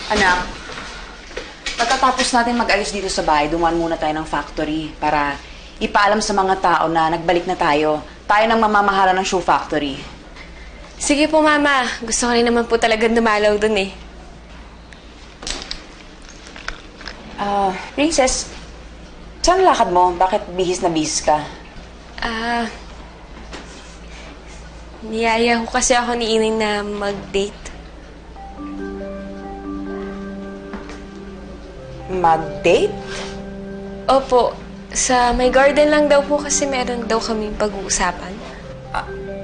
Anak, pagkatapos natin mag-alis dito sa bahay, dumaan muna tayo ng factory para ipaalam sa mga tao na nagbalik na tayo. Tayo nang mamamahala ng shoe factory. Sige po, Mama. Gusto ko rin naman po talagang dumalaw dun eh. Princess, saan lakad mo? Bakit bihis na bihis ka? Niyaya ko kasi ako ni Inay na mag-date. Mag-date? Opo. Sa may garden lang daw po kasi meron daw kaming pag-uusapan.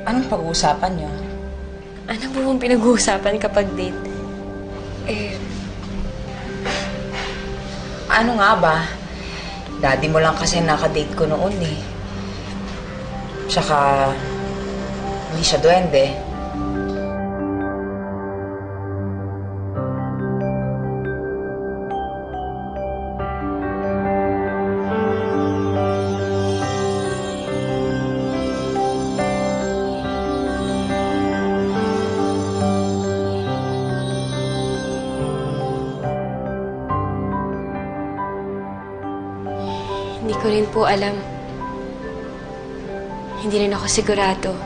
Anong pag-uusapan niyo? Ano po bang pinag-uusapan kapag date? Ano nga ba? Daddy mo lang kasi nakadate ko noon eh. Tsaka, hindi siya duwende. Hindi ko rin po alam. Hindi rin ako sigurado.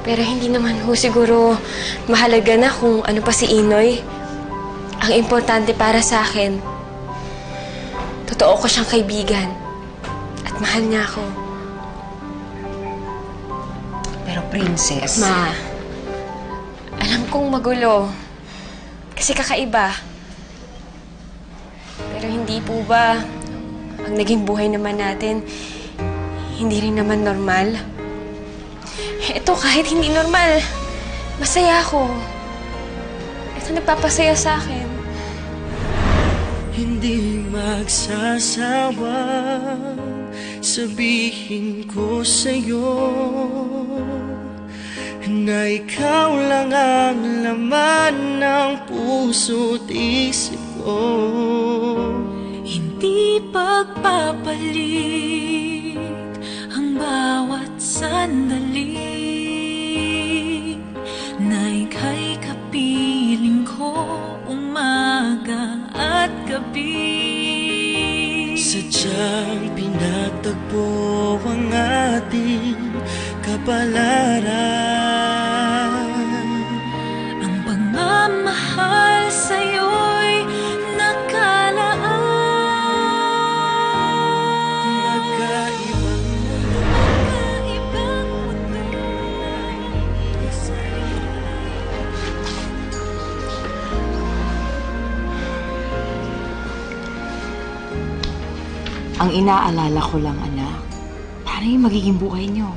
Pero hindi naman ho siguro mahalaga na kung ano pa si Inoy. Ang importante para sa akin, totoo ko siyang kaibigan. At mahal niya ako. Pero princess... Ma, alam kong magulo. Kasi kakaiba. Pero hindi po ba ang naging buhay naman natin, hindi rin naman normal? Ito, kahit hindi normal, masaya ako. Ito nagpapasaya sa akin. Hindi magsasawa sabihin ko sa'yo na ikaw lang ang laman ng puso't isip ko. Hindi pagpapalit ang bawat sandali na ika'y kapiling ko umaga at gabi. Sadyang pinatagpo ang ating kapalaran. Ang pagmamahal sa'yo'y nakalaan. Magkaibang mundo na sa'yo. Ang inaalala ko lang, anak, paano yung magiging buhay niyo?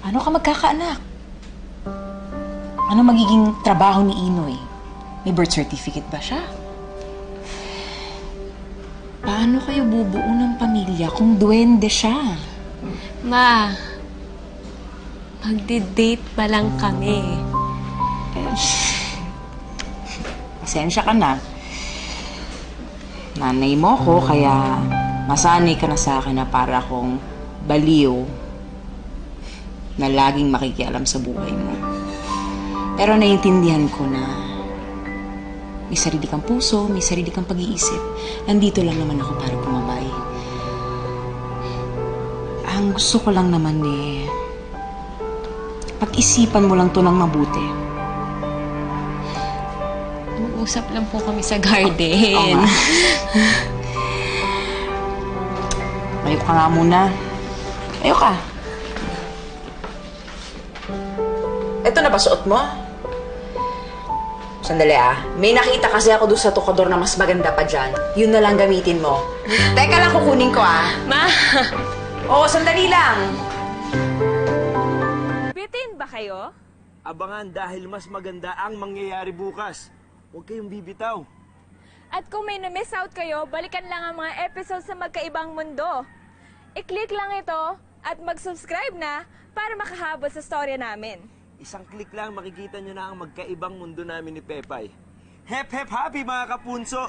Paano ka magkakaanak? Ano magiging trabaho ni Inoy? May birth certificate ba siya? Paano kayo bubuo ng pamilya kung duwende siya? Ma, magdi-date pa lang kami. Pasensya ka na. Nanay mo ko, kaya masanay ka na sa akin na para akong baliw na laging makikialam sa buhay mo. Pero naiintindihan ko na may sarili kang puso, may sarili kang pag-iisip. Nandito lang naman ako para pumabay. Ang gusto ko lang naman pag-isipan mo lang to ng mabuti. Usap lang po kami sa garden. Oo nga. Tayo ka nga muna. Tayo ka. Ito na ba suot mo? Sandali May nakita kasi ako doon sa tukador na mas maganda pa dyan. Yun na lang gamitin mo. Teka lang, kukunin ko Ma! Oo, sandali lang. Bitin ba kayo? Abangan dahil mas maganda ang mangyayari bukas. Huwag kayong bibitaw. At kung may na-miss out kayo, balikan lang ang mga episodes sa Magkaibang Mundo. I-click lang ito at mag-subscribe na para makahabol sa storya namin. Isang click lang makikita nyo na ang magkaibang mundo namin ni Pepay. Hep hep happy mga kapunso!